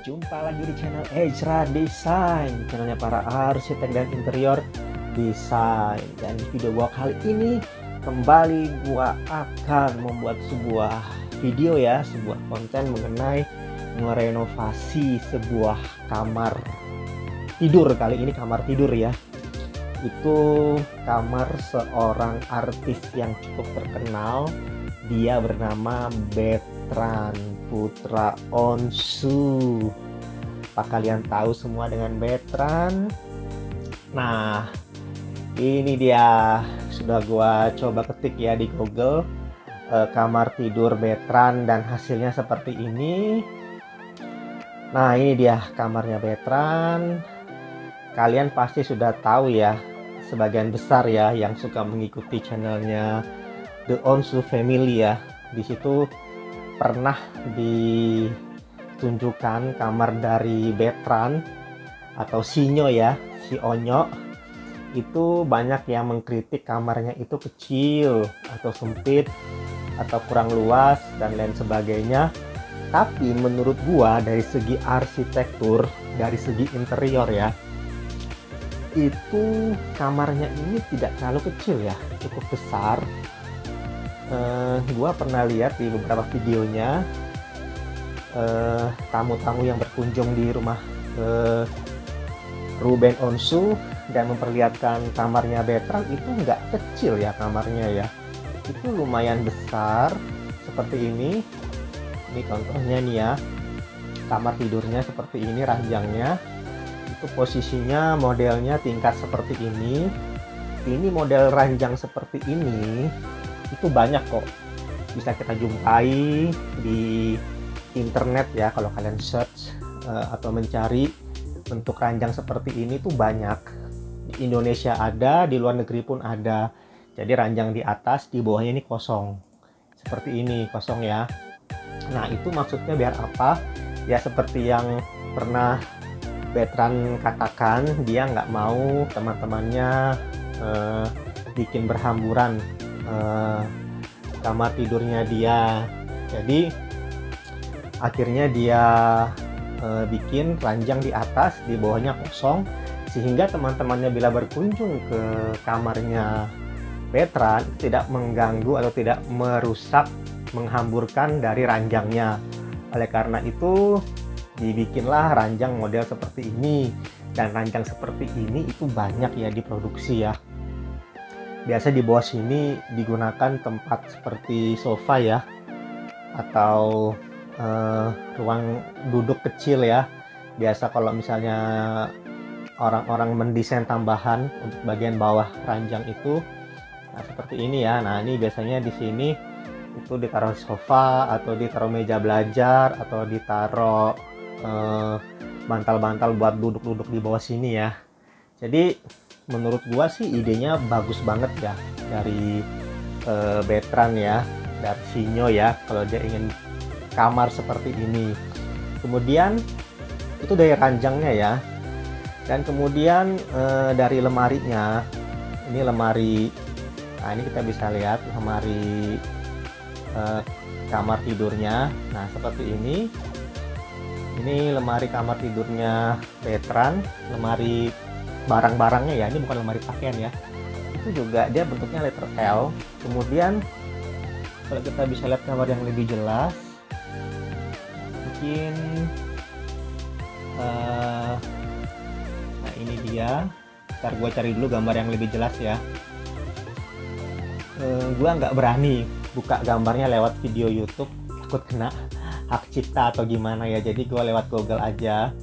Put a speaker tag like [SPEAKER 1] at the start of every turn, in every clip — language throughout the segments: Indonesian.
[SPEAKER 1] Jumpa lagi di channel Ezra Design, channelnya para arsitek dan interior desain. Dan di video gua kali ini kembali gua akan membuat sebuah video ya, sebuah konten mengenai merenovasi sebuah kamar tidur. Kali ini kamar tidur ya. Itu kamar seorang artis yang cukup terkenal. Dia bernama Bertrand Putra Onsu. Apa kalian tahu semua dengan Bertrand? Nah, ini dia, sudah gua coba ketik ya di Google, kamar tidur Bertrand, dan hasilnya seperti ini. Nah, ini dia kamarnya Bertrand. Kalian pasti sudah tahu ya, sebagian besar ya yang suka mengikuti channelnya The Onsu Family ya. Di situ pernah ditunjukkan kamar dari Bertrand atau Sinyo ya, si Onyo. Itu banyak yang mengkritik kamarnya itu kecil atau sempit atau kurang luas dan lain sebagainya. Tapi menurut gua dari segi arsitektur, dari segi interior ya, itu kamarnya ini tidak terlalu kecil ya, cukup besar. Gua pernah lihat di beberapa videonya tamu-tamu yang berkunjung di rumah Ruben Onsu dan memperlihatkan kamarnya Bertrand itu nggak kecil ya kamarnya ya, itu lumayan besar seperti ini. Ini contohnya nih ya, kamar tidurnya seperti ini, ranjangnya itu posisinya modelnya tingkat seperti ini. Ini model ranjang seperti ini itu banyak kok, bisa kita jumpai di internet ya. Kalau kalian search atau mencari bentuk ranjang seperti ini tuh banyak. Di Indonesia ada, di luar negeri pun ada. Jadi ranjang di atas, di bawahnya ini kosong seperti ini, kosong ya. Nah, itu maksudnya biar apa ya, seperti yang pernah Bertrand katakan, dia nggak mau teman-temannya bikin berhamburan kamar tidurnya dia. Jadi akhirnya dia bikin ranjang di atas, di bawahnya kosong, sehingga teman-temannya bila berkunjung ke kamarnya Bertrand tidak mengganggu atau tidak merusak, menghamburkan dari ranjangnya. Oleh karena itu dibikinlah ranjang model seperti ini. Dan ranjang seperti ini itu banyak ya diproduksi ya. Biasa di bawah sini digunakan tempat seperti sofa ya, atau ruang duduk kecil ya. Biasa kalau misalnya orang-orang mendesain tambahan untuk bagian bawah ranjang itu, nah seperti ini ya. Nah, ini biasanya di sini itu ditaruh sofa atau ditaruh meja belajar atau ditaruh bantal-bantal buat duduk-duduk di bawah sini ya. Jadi menurut gua sih idenya bagus banget ya dari Bertrand ya, dari Sinyo ya, kalau dia ingin kamar seperti ini. Kemudian itu dari ranjangnya ya, dan kemudian dari lemarinya. Ini lemari, nah ini kita bisa lihat lemari kamar tidurnya. Nah seperti ini lemari kamar tidurnya Bertrand, lemari barang-barangnya ya, ini bukan lemari pakaian ya. Itu juga dia bentuknya letter L. Kemudian kalau kita bisa lihat gambar yang lebih jelas, mungkin nah ini dia. Ntar gua cari dulu gambar yang lebih jelas ya. Gua nggak berani buka gambarnya lewat video YouTube, takut kena hak cipta atau gimana ya, jadi gue lewat Google aja.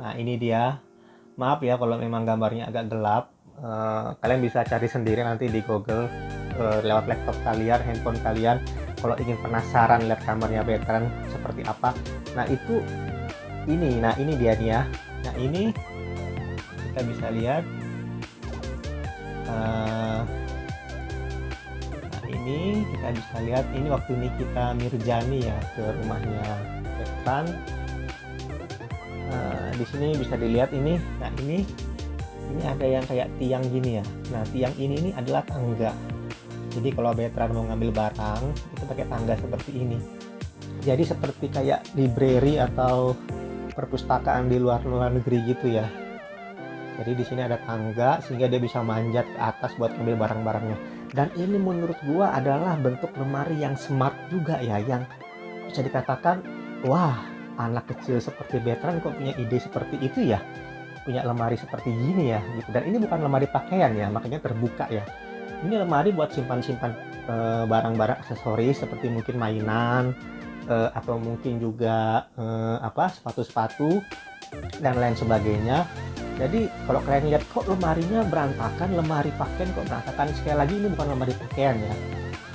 [SPEAKER 1] Nah ini dia, maaf ya kalau memang gambarnya agak gelap. Kalian bisa cari sendiri nanti di Google lewat laptop kalian, handphone kalian, kalau ingin penasaran lihat kamarnya Bertrand seperti apa. Nah itu ini, nah ini dia nih ya. Nah ini kita bisa lihat, ini kita bisa lihat, ini waktu ini kita Mirjani ya ke rumahnya Bertrand. Di sini bisa dilihat ini. Nah ini ada yang kayak tiang gini ya. Nah tiang ini adalah tangga. Jadi kalau Bertrand mau ngambil barang itu pakai tangga seperti ini. Jadi seperti kayak library atau perpustakaan di luar negeri gitu ya. Jadi di sini ada tangga sehingga dia bisa manjat ke atas buat ambil barang-barangnya. Dan ini menurut gua adalah bentuk lemari yang smart juga ya, yang bisa dikatakan, wah, anak kecil seperti Bertrand kok punya ide seperti itu ya, punya lemari seperti gini ya gitu. Dan ini bukan lemari pakaian ya, makanya terbuka ya. Ini lemari buat simpan-simpan barang-barang aksesoris seperti mungkin mainan, atau mungkin juga sepatu-sepatu dan lain sebagainya. Jadi kalau kalian lihat kok lemarinya berantakan, lemari pakaian kok berantakan, sekali lagi ini bukan lemari pakaian ya.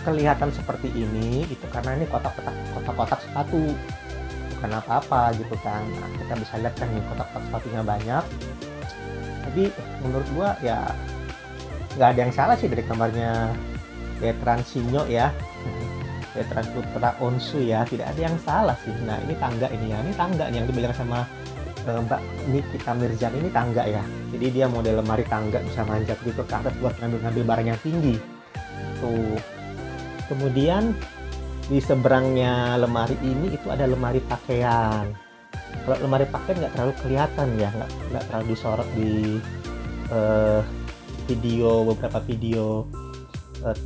[SPEAKER 1] Kelihatan seperti ini itu karena ini kotak-kotak sepatu, bukan apa-apa gitu kan. Nah, kita bisa lihat kan nih kotak-kotak sepatunya banyak. Jadi menurut gua ya nggak ada yang salah sih dari kamarnya Bertrand Sinyo ya. Bertrand Putra Onsu ya, tidak ada yang salah sih. Nah ini tangga ini ya, ini tangga yang dibilang sama Mbak Nikita Mirzani, ini tangga ya. Jadi dia model lemari tangga, bisa manjat gitu ke atas buat ngambil barang yang tinggi. Tuh. Kemudian di seberangnya lemari ini itu ada lemari pakaian. Kalau lemari pakaian nggak terlalu kelihatan ya, nggak terlalu disorot di beberapa video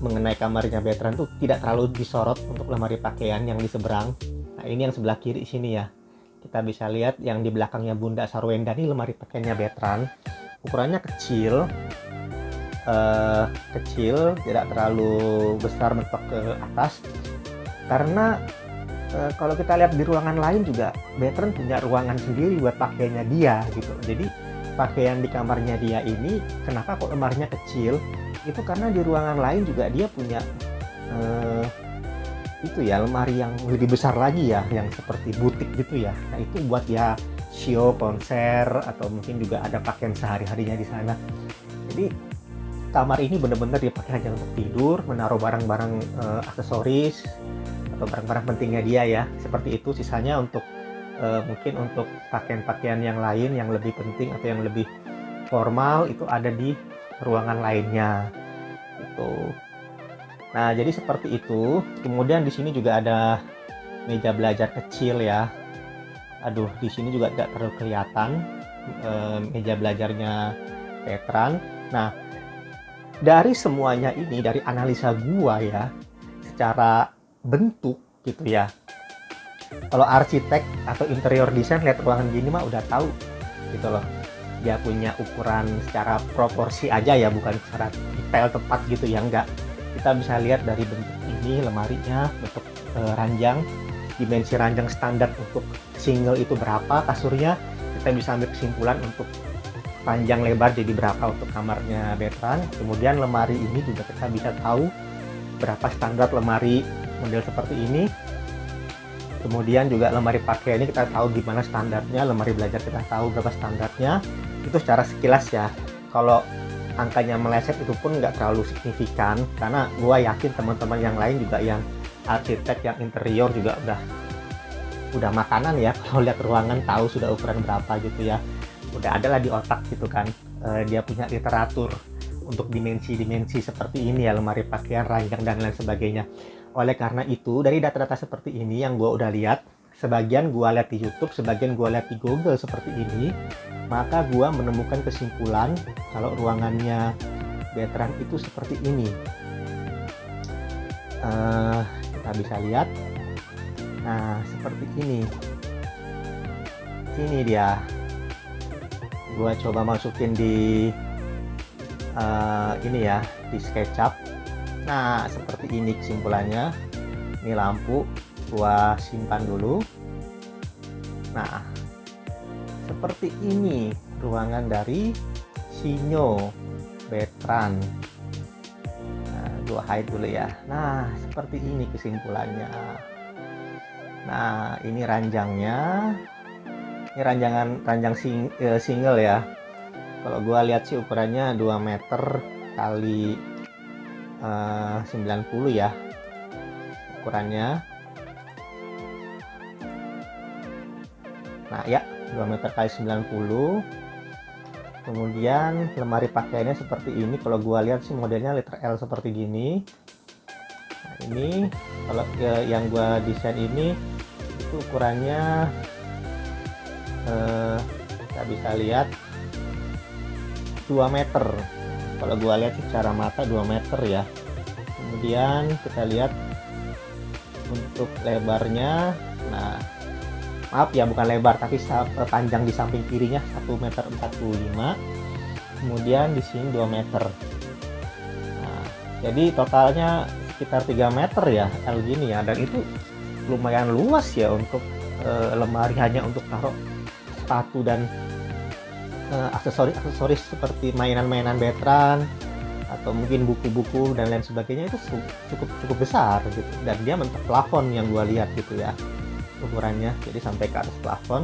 [SPEAKER 1] mengenai kamarnya Bertrand tuh tidak terlalu disorot untuk lemari pakaian yang di seberang. Nah ini yang sebelah kiri sini ya. Kita bisa lihat yang di belakangnya Bunda Sarwenda ini lemari pakaiannya Bertrand. Ukurannya kecil, tidak terlalu besar mentok ke atas. Karena kalau kita lihat di ruangan lain juga Bertrand punya ruangan sendiri buat pakaiannya dia gitu. Jadi pakaian di kamarnya dia ini kenapa kok lemarinya kecil? Itu karena di ruangan lain juga dia punya itu ya lemari yang lebih besar lagi ya, yang seperti butik gitu ya. Nah itu buat ya show, konser, atau mungkin juga ada pakaian sehari-harinya di sana. Jadi kamar ini benar-benar dipakai hanya untuk tidur, menaruh barang-barang aksesoris atau barang-barang pentingnya dia ya, seperti itu. Sisanya untuk mungkin untuk pakaian-pakaian yang lain yang lebih penting atau yang lebih formal itu ada di ruangan lainnya gitu. Nah, jadi seperti itu. Kemudian di sini juga ada meja belajar kecil ya. Aduh, di sini juga tidak terlalu kelihatan meja belajarnya Bertrand. Nah, dari semuanya ini, dari analisa gua ya, secara bentuk gitu ya. Kalau arsitek atau interior design lihat ruangan gini mah udah tahu gitu loh. Dia punya ukuran secara proporsi aja ya, bukan secara detail tepat gitu ya, enggak. Kita bisa lihat dari bentuk ini lemarinya, bentuk ranjang, dimensi ranjang standar untuk single itu berapa kasurnya, kita bisa ambil kesimpulan untuk panjang lebar jadi berapa untuk kamarnya Bertrand. Kemudian lemari ini juga kita bisa tahu berapa standar lemari model seperti ini. Kemudian juga lemari pakaian ini kita tahu gimana standarnya, lemari belajar kita tahu berapa standarnya. Itu secara sekilas ya. Kalau angkanya meleset itu pun nggak terlalu signifikan, karena gue yakin teman-teman yang lain juga yang arsitek, yang interior juga udah makanan ya, kalau lihat ruangan tahu sudah ukuran berapa gitu ya, udah ada lah di otak gitu kan. Dia punya literatur untuk dimensi-dimensi seperti ini ya, lemari pakaian, ranjang dan lain sebagainya. Oleh karena itu dari data-data seperti ini yang gue udah lihat, sebagian gue lihat di YouTube, sebagian gue lihat di Google seperti ini, maka gue menemukan kesimpulan kalau ruangannya Bertrand itu seperti ini. Kita bisa lihat, nah seperti ini. Ini dia. Gue coba masukin di ini ya, di SketchUp. Nah seperti ini kesimpulannya. Ini lampu, gue simpan dulu. Nah seperti ini ruangan dari Sinyo Bertrand. Nah, gue hide dulu ya. Nah, seperti ini kesimpulannya. Nah, ini ranjangnya. Ini ranjang single ya. Kalau gue lihat sih ukurannya 2 meter kali 90 ya. Ukurannya. Nah, ya. 2 meter kali 90. Kemudian lemari pakaiannya seperti ini. Kalau gua lihat sih modelnya liter L seperti gini. Nah, ini kalau yang gua desain ini itu ukurannya kita bisa lihat 2 meter. Kalau gua lihat secara mata 2 meter ya. Kemudian kita lihat untuk lebarnya, nah maaf ya, bukan lebar tapi panjang di samping kirinya 1,45 meter. Kemudian di sini 2 meter. Nah, jadi totalnya sekitar 3 meter ya L gini ya, dan itu lumayan luas ya untuk lemari hanya untuk taruh sepatu dan aksesoris seperti mainan-mainan veteran atau mungkin buku-buku dan lain sebagainya. Itu cukup besar gitu, dan dia mentok plafon yang gua lihat gitu ya ukurannya, jadi sampai ke atas plafon.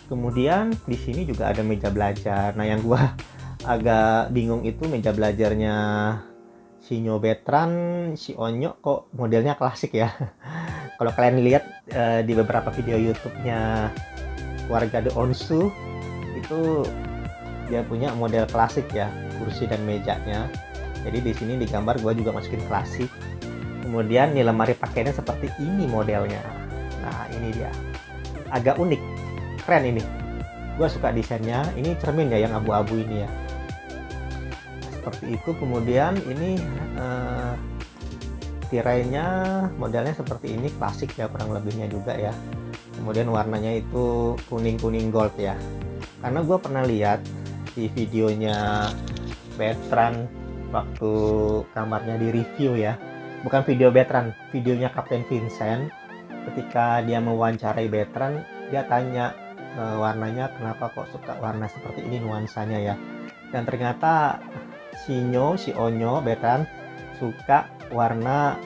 [SPEAKER 1] Kemudian di sini juga ada meja belajar. Nah, yang gua agak bingung itu meja belajarnya Shinyo Veteran, si Onyo kok modelnya klasik ya. Kalau kalian lihat di beberapa video YouTube-nya warga The Onsu, itu dia punya model klasik ya, kursi dan mejanya. Jadi di sini digambar, gua juga masukin klasik. Kemudian nih lemari pakaiannya seperti ini modelnya. Nah, ini dia, agak unik, keren ini. Gua suka desainnya. Ini cermin ya, yang abu-abu ini ya, seperti itu. Kemudian ini tirainya modelnya seperti ini, klasik ya kurang lebihnya juga ya. Kemudian warnanya itu kuning gold ya, karena gue pernah lihat di videonya Veteran waktu kamarnya di review ya, bukan video Veteran, videonya Kapten Vincent. Ketika dia mewawancarai Veteran, dia tanya warnanya kenapa kok suka warna seperti ini nuansanya ya, dan ternyata si Onyo Veteran suka warna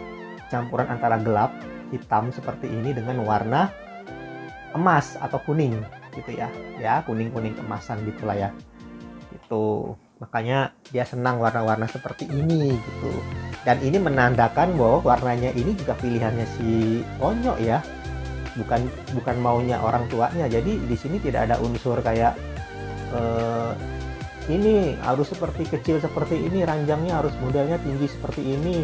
[SPEAKER 1] campuran antara gelap hitam seperti ini dengan warna emas atau kuning gitu ya, kuning keemasan gitulah ya. Itu makanya dia senang warna-warna seperti ini gitu, dan ini menandakan bahwa warnanya ini juga pilihannya si Onyo ya, bukan maunya orang tuanya. Jadi di sini tidak ada unsur kayak ini harus seperti kecil seperti ini, ranjangnya harus modelnya tinggi seperti ini,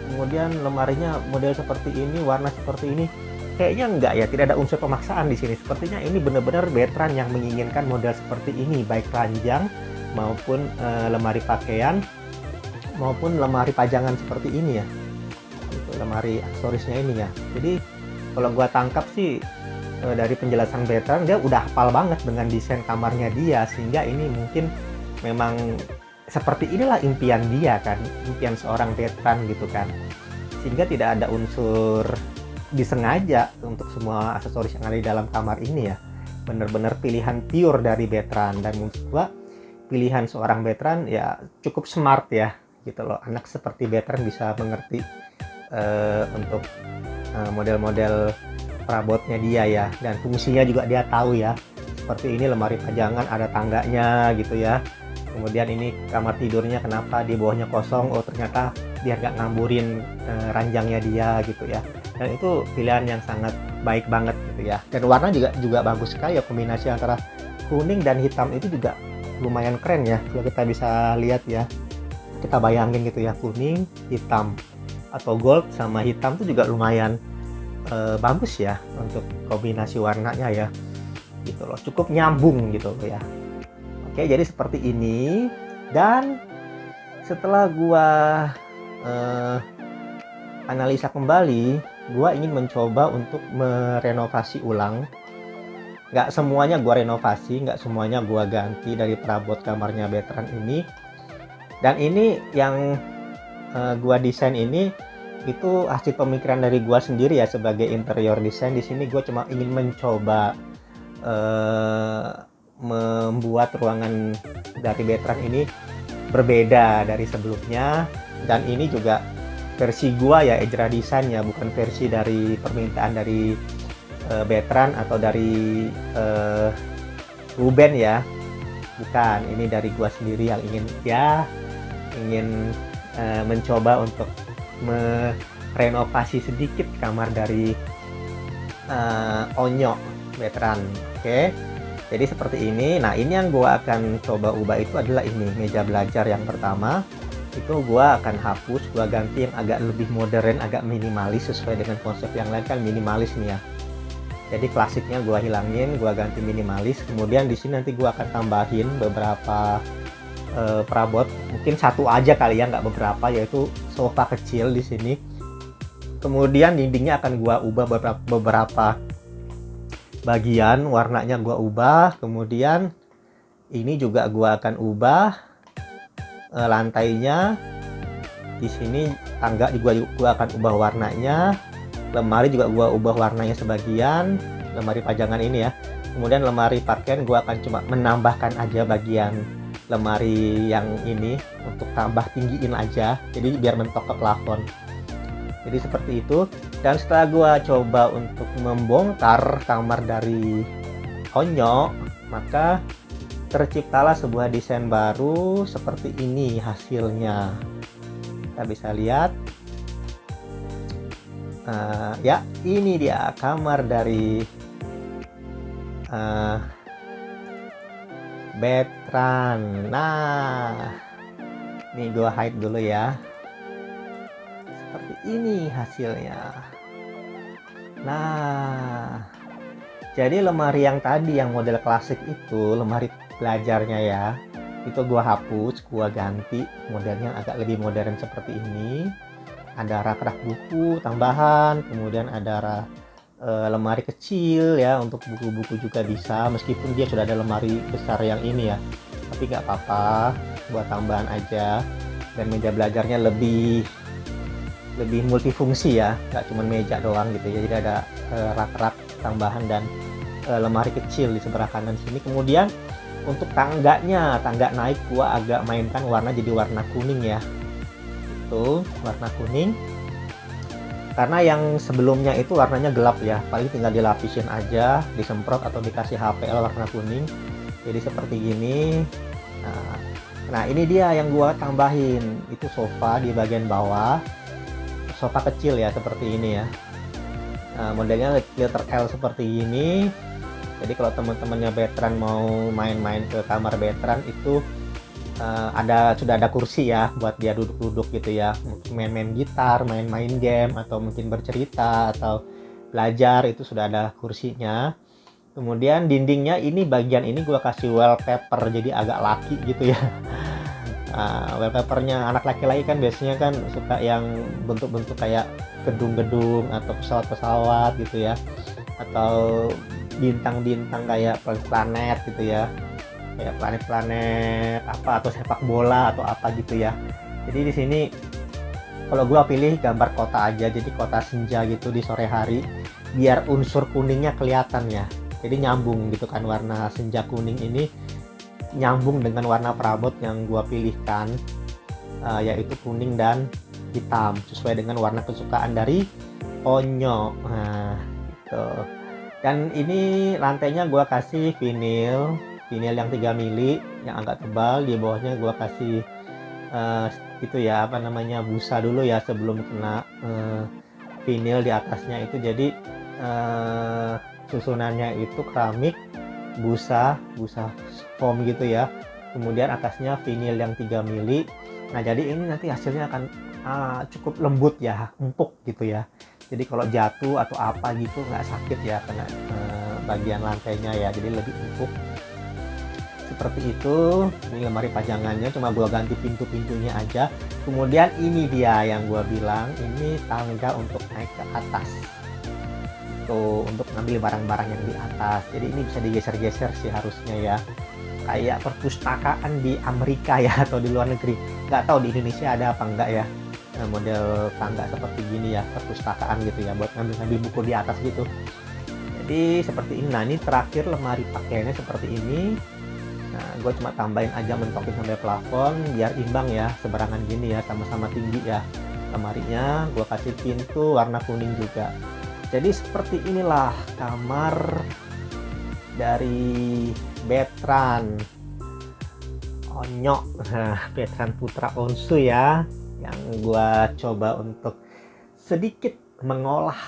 [SPEAKER 1] kemudian lemarinya model seperti ini, warna seperti ini. Kayaknya enggak ya, tidak ada unsur pemaksaan di sini. Sepertinya ini benar-benar Veteran yang menginginkan model seperti ini, baik ranjang maupun lemari pakaian maupun lemari pajangan seperti ini ya. Itu lemari aksesorisnya ini ya. Jadi kalau gua tangkap sih dari penjelasan Veteran, dia udah hafal banget dengan desain kamarnya dia, sehingga ini mungkin memang seperti inilah impian dia kan, impian seorang Veteran gitu kan, sehingga tidak ada unsur disengaja untuk semua aksesoris yang ada di dalam kamar ini ya. Bener-bener pilihan pure dari Veteran, dan menurut gua pilihan seorang Veteran ya cukup smart ya gitu loh. Anak seperti Veteran bisa mengerti untuk model-model perabotnya dia ya, dan fungsinya juga dia tahu ya. Seperti ini lemari pajangan ada tangganya gitu ya. Kemudian ini kamar tidurnya, kenapa di bawahnya kosong? Oh, ternyata biar gak ngamburin ranjangnya dia gitu ya. Dan itu pilihan yang sangat baik banget gitu ya. Dan warna juga bagus sekali ya, kombinasi antara kuning dan hitam itu juga lumayan keren ya. Kalau kita bisa lihat ya, kita bayangin gitu ya, kuning, hitam atau gold sama hitam itu juga lumayan bagus ya untuk kombinasi warnanya ya gitu loh, cukup nyambung gitu loh ya. Oke, jadi seperti ini. Dan setelah gua analisa kembali, gua ingin mencoba untuk merenovasi ulang. Nggak semuanya gua renovasi, nggak semuanya gua ganti dari perabot kamarnya Veteran ini. Dan ini yang gua desain ini itu hasil pemikiran dari gua sendiri ya, sebagai interior design. Di sini gua cuma ingin mencoba membuat ruangan dari Veteran ini berbeda dari sebelumnya. Dan ini juga versi gua ya, Ejra Design ya, bukan versi dari permintaan dari Veteran atau dari Ruben ya, bukan. Ini dari gua sendiri yang ingin mencoba untuk merenovasi sedikit kamar dari Onyo Veteran. Oke, jadi seperti ini. Nah, ini yang gua akan coba ubah itu adalah ini meja belajar yang pertama. Itu gua akan hapus, gua ganti yang agak lebih modern, agak minimalis, sesuai dengan konsep yang lain kan minimalis nih ya. Jadi klasiknya gua hilangin, gua ganti minimalis. Kemudian di sini nanti gua akan tambahin beberapa perabot, mungkin satu aja kali ya, nggak beberapa, yaitu sofa kecil di sini. Kemudian dindingnya akan gua ubah beberapa bagian, warnanya gua ubah. Kemudian ini juga gua akan ubah lantainya. Di sini tangga gua akan ubah warnanya. Lemari juga gua ubah warnanya sebagian, lemari pajangan ini ya. Kemudian lemari pakaian gua akan cuma menambahkan aja bagian lemari yang ini untuk tambah tinggiin aja, jadi biar mentok ke plafon. Jadi seperti itu. Dan setelah gua coba untuk membongkar kamar dari Onyo, maka terciptalah sebuah desain baru seperti ini hasilnya. Kita bisa lihat ya, ini dia kamar dari Betran. Nah, ini gua hide dulu ya. Seperti ini hasilnya. Nah, jadi lemari yang tadi yang model klasik itu, lemari belajarnya ya, itu gua hapus, gua ganti modelnya agak lebih modern seperti ini. Ada rak-rak buku tambahan, kemudian ada lemari kecil ya untuk buku-buku juga bisa, meskipun dia sudah ada lemari besar yang ini ya, tapi nggak apa-apa, buat tambahan aja. Dan meja belajarnya lebih multifungsi ya, nggak cuma meja doang gitu ya. Jadi ada rak-rak tambahan dan lemari kecil di sebelah kanan sini. Kemudian untuk tangga naik gua agak mainkan warna jadi warna kuning ya, itu warna kuning. Karena yang sebelumnya itu warnanya gelap ya, paling tinggal dilapisin aja, disemprot atau dikasih HPL warna kuning. Jadi seperti gini. Nah ini dia yang gua tambahin, itu sofa di bagian bawah, sofa kecil ya seperti ini ya. Modelnya letter L seperti ini. Jadi kalau teman-temannya Betran mau main-main ke kamar Betran itu sudah ada kursi ya buat dia duduk-duduk gitu ya, mungkin main-main gitar, main-main game, atau mungkin bercerita atau belajar, itu sudah ada kursinya. Kemudian dindingnya ini, bagian ini gua kasih wallpaper jadi agak laki gitu ya. Wallpapernya anak laki-laki kan biasanya kan suka yang bentuk-bentuk kayak gedung-gedung atau pesawat-pesawat gitu ya, atau bintang-bintang kayak planet gitu ya, kayak planet-planet apa, atau sepak bola atau apa gitu ya. Jadi di sini kalau gua pilih gambar kota aja, jadi kota senja gitu di sore hari, biar unsur kuningnya kelihatan ya. Jadi nyambung gitu kan, warna senja kuning ini nyambung dengan warna perabot yang gua pilihkan, yaitu kuning dan hitam, sesuai dengan warna kesukaan dari Onyo. Nah, gitu. Dan ini lantainya gua kasih vinil yang 3 mili yang agak tebal. Di bawahnya gua kasih itu ya, apa namanya, busa dulu ya sebelum kena vinil di atasnya itu. Jadi susunannya itu keramik, busa foam gitu ya, kemudian atasnya vinil yang 3 mili. Nah jadi ini nanti hasilnya akan cukup lembut ya, empuk gitu ya. Jadi kalau jatuh atau apa gitu nggak sakit ya, kena bagian lantainya ya, jadi lebih empuk. Seperti itu. Ini lemari pajangannya, cuma gua ganti pintu-pintunya aja. Kemudian ini dia yang gua bilang, ini tangga untuk naik ke atas tuh, untuk ngambil barang-barang yang di atas. Jadi ini bisa digeser-geser sih harusnya ya, kayak perpustakaan di Amerika ya, atau di luar negeri. Nggak tahu di Indonesia ada apa enggak ya, model tangga seperti gini ya, perpustakaan gitu ya, buat ngambil buku di atas gitu. Jadi seperti ini. Nah ini terakhir lemari pakaiannya seperti ini. Nah gue cuma tambahin aja, mentokin sampai plafon biar imbang ya, seberangan gini ya, sama-sama tinggi ya lemarinya. Gue kasih pintu warna kuning juga. Jadi seperti inilah kamar dari Betran Onyo, Betran Putra Onsu ya, yang gua coba untuk sedikit mengolah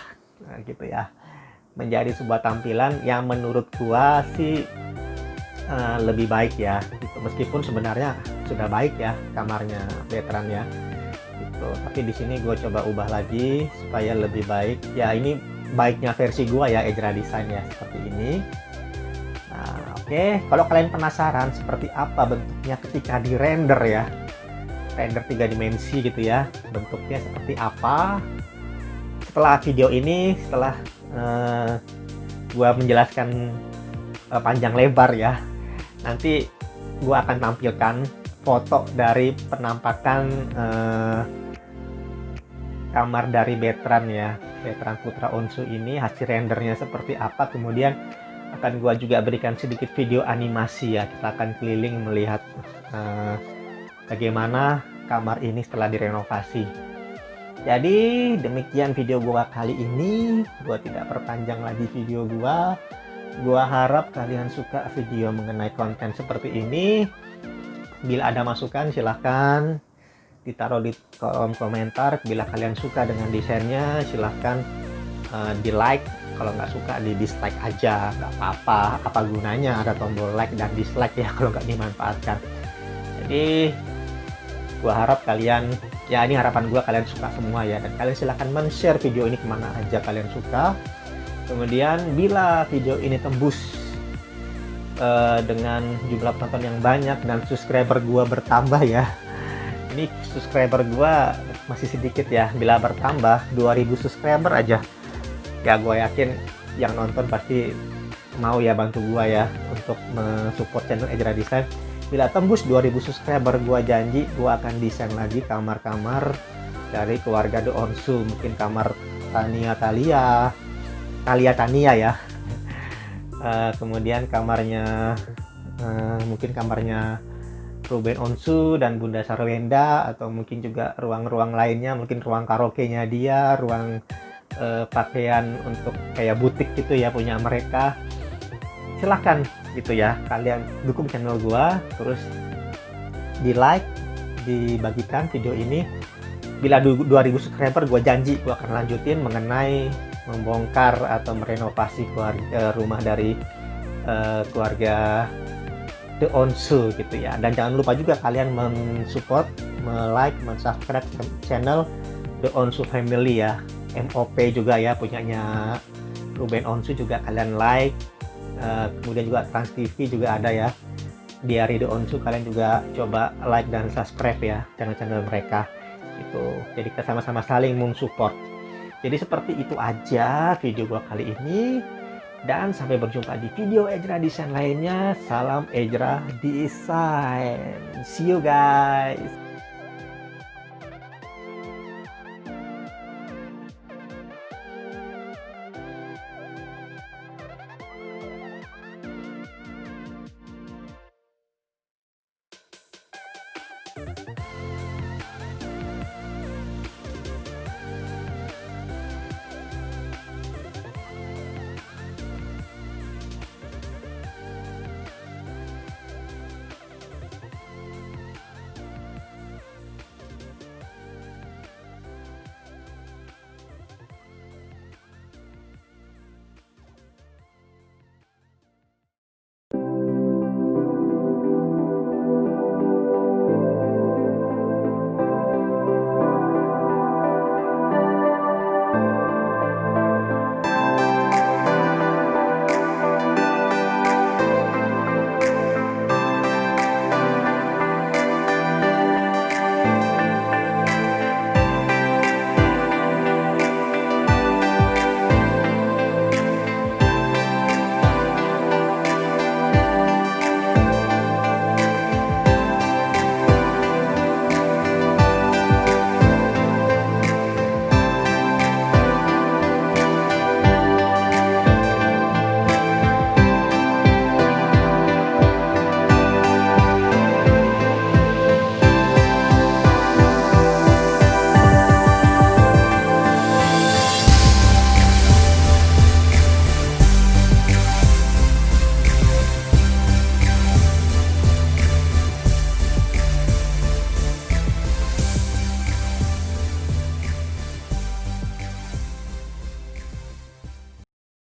[SPEAKER 1] gitu ya, menjadi sebuah tampilan yang menurut gua sih lebih baik ya gitu. Meskipun sebenarnya sudah baik ya kamarnya Betran ya gitu, tapi di sini gue coba ubah lagi supaya lebih baik ya. Ini baiknya versi gua ya, Ejra Design ya, seperti ini. Nah, oke, kalau kalian penasaran seperti apa bentuknya ketika di render ya, render 3 dimensi gitu ya, bentuknya seperti apa, setelah video ini, setelah gua menjelaskan panjang lebar ya, nanti gua akan tampilkan foto dari penampakan kamar dari Betran ya, Betran Putra Onsu ini, hasil rendernya seperti apa. Kemudian akan gua juga berikan sedikit video animasi ya, kita akan keliling melihat bagaimana kamar ini setelah direnovasi. Jadi demikian video gua kali ini, gua tidak perpanjang lagi video gua. Gua harap kalian suka video mengenai konten seperti ini. Bila ada masukan silahkan ditaruh di kolom komentar. Bila kalian suka dengan desainnya silahkan di like. Kalau nggak suka di dislike aja, nggak apa-apa. Apa gunanya ada tombol like dan dislike ya kalau nggak dimanfaatkan. Jadi gua harap kalian, ya ini harapan gua, kalian suka semua ya, dan kalian silahkan men-share video ini kemana aja kalian suka. Kemudian bila video ini tembus dengan jumlah penonton yang banyak dan subscriber gua bertambah ya, ini subscriber gua masih sedikit ya, bila bertambah 2000 subscriber aja ya, gua yakin yang nonton pasti mau ya bantu gua ya untuk mensupport channel Ejra Design. Bila tembus 2000 subscriber, gua janji gua akan desain lagi kamar-kamar dari keluarga The Onsu, mungkin kamar Tania ya. Kemudian kamarnya mungkin kamarnya Ruben Onsu dan Bunda Sarwenda, atau mungkin juga ruang-ruang lainnya, mungkin ruang karaoke-nya dia, ruang pakaian untuk kayak butik gitu ya punya mereka. Silahkan gitu ya, kalian dukung channel gua, terus di like, dibagikan video ini. Bila 2000 subscriber, gua janji gua akan lanjutin mengenai membongkar atau merenovasi rumah dari keluarga The Onsu gitu ya. Dan jangan lupa juga kalian mensupport, like, mensubscribe channel The Onsu Family ya, MOP juga ya, punyanya Ruben Onsu juga kalian like. Kemudian juga Trans TV juga ada ya, Diary The Onsu, kalian juga coba like dan subscribe ya channel-channel mereka itu. Jadi kita sama-sama saling mensupport. Jadi seperti itu aja video gua kali ini, dan sampai berjumpa di video Ejra Design lainnya. Salam Ejra Design, see you guys.